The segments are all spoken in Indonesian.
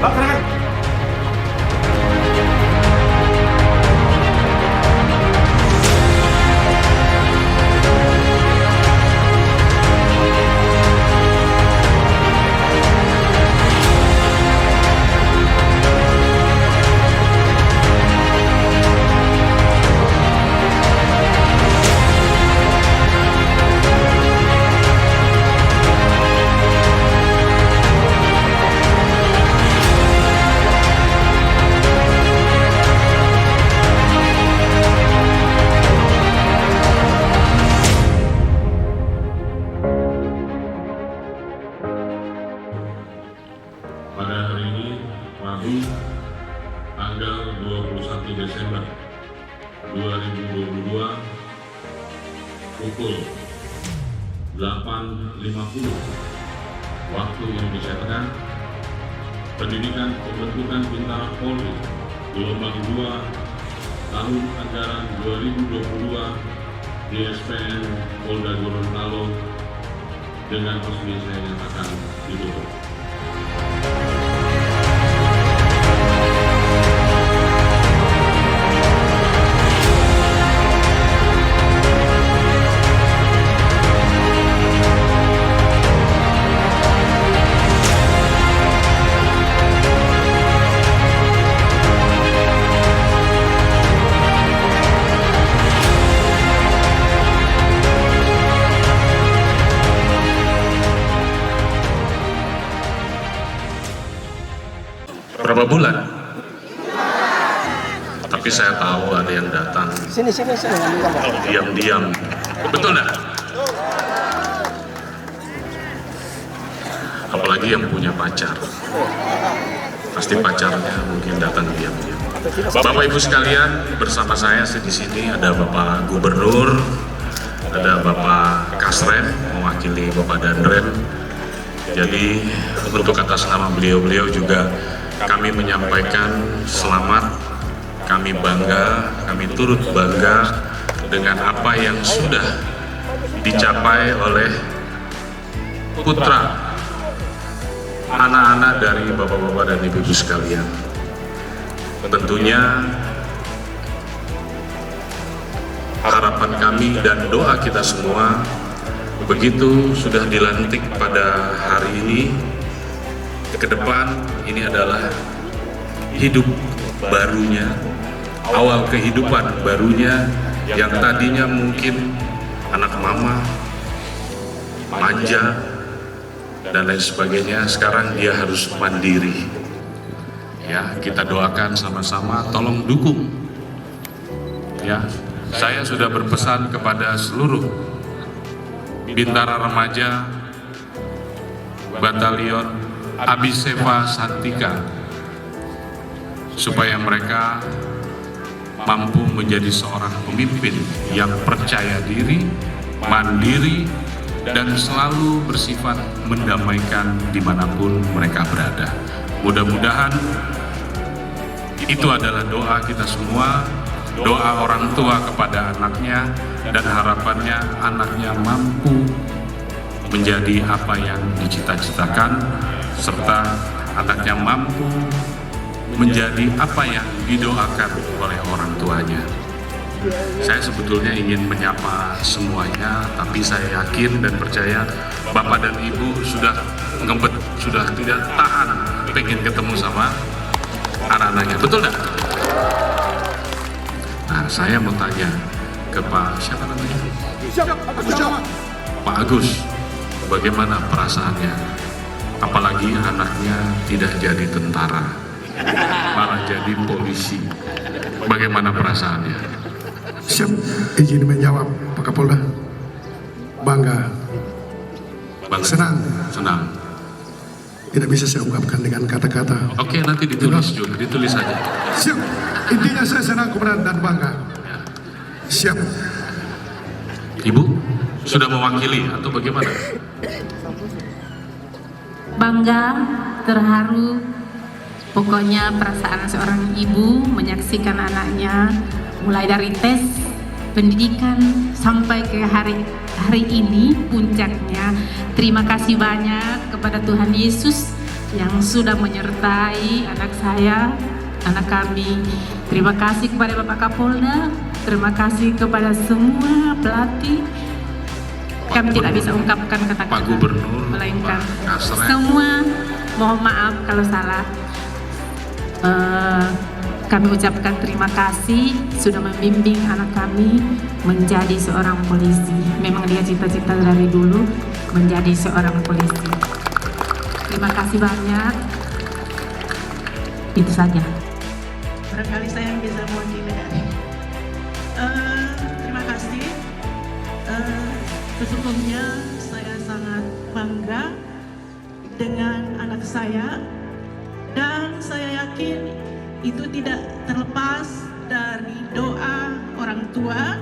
Laksanakan. Pada hari ini, Rabu, tanggal 21 Desember 2022, pukul 8.50 waktu Indonesia Tengah, Pendidikan Pembentukan Bintara Polri Gelombang 2 tahun anggaran 2022 di SPN Polda Gorontalo dengan resmi saya nyatakan ditutup. Berapa bulan? Tapi saya tahu ada yang datang diam-diam. Betul nggak? Apalagi yang punya pacar. Pasti pacarnya mungkin datang diam-diam. Bapak Ibu sekalian, bersama saya di sini ada Bapak Gubernur, ada Bapak Kasrem mewakili Bapak Danrem. Jadi untuk atas nama beliau-beliau juga kami menyampaikan selamat, kami bangga, kami turut bangga dengan apa yang sudah dicapai oleh putra anak-anak dari bapak-bapak dan ibu-ibu sekalian. Tentunya harapan kami dan doa kita semua, begitu sudah dilantik pada hari ini, ke depan ini adalah hidup barunya, awal kehidupan barunya yang tadinya mungkin anak mama, manja, dan lain sebagainya, sekarang dia harus mandiri. Ya, kita doakan sama-sama, tolong dukung. Ya, saya sudah berpesan kepada seluruh Bintara Remaja Batalion Abisefa Santika supaya mereka mampu menjadi seorang pemimpin yang percaya diri, mandiri, dan selalu bersifat mendamaikan dimanapun mereka berada. Mudah-mudahan itu adalah doa kita semua, doa orang tua kepada anaknya, dan harapannya anaknya mampu menjadi apa yang dicita-citakan, serta anaknya mampu menjadi apa yang didoakan oleh orang tuanya. Saya sebetulnya ingin menyapa semuanya, tapi saya yakin dan percaya Bapak dan Ibu sudah ngebet, sudah tidak tahan pengen ketemu sama anak-anaknya. Betul nggak? Nah, saya mau tanya ke Pak, siapa namanya? Pak Agus, bagaimana perasaannya? Apalagi anaknya tidak jadi tentara, malah jadi polisi. Bagaimana perasaannya? Siap, izin menjawab Pak Kapolda. Bangga. Senang. Tidak bisa saya ungkapkan dengan kata-kata. Oke, nanti ditulis juga, ditulis saja. Siap, intinya saya senang, kebenaran dan bangga. Siap. Ibu sudah mewakili atau bagaimana? Bangga, terharu, pokoknya perasaan seorang ibu menyaksikan anaknya mulai dari tes pendidikan sampai ke hari ini puncaknya. Terima kasih banyak kepada Tuhan Yesus yang sudah menyertai anak saya, anak kami. Terima kasih kepada Bapak Kapolda, terima kasih kepada semua pelatih. Kami tidak bisa ungkapkan Pak kata-kata, Gubernur, melainkan Pak Kasret. semua mohon maaf kalau salah. Kami ucapkan terima kasih sudah membimbing anak kami menjadi seorang polisi. Memang dia cita-cita dari dulu menjadi seorang polisi. Terima kasih banyak. Itu saja. Barangkali saya yang bisa mewakili. Terima kasih. Sesungguhnya saya sangat bangga dengan anak saya, dan saya yakin itu tidak terlepas dari doa orang tua,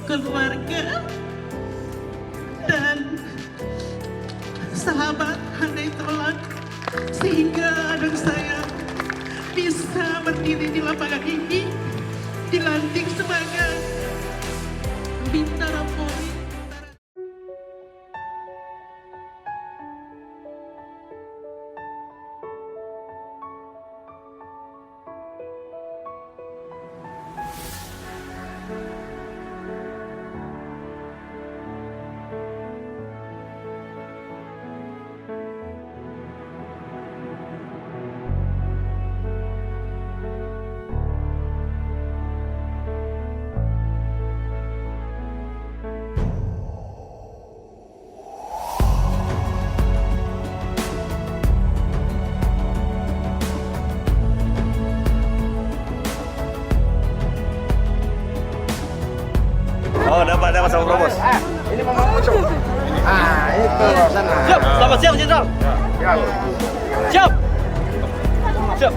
keluarga, dan sahabat handai tolak, sehingga anak saya bisa berdiri di lapangan ini, dilantik sebagai Bintara Polri. Oh, dapat sama Bro Bos. Ini Mama Muncul. Itu sana. Siap, selamat siang Jenderal. Siap. Siap. Siap.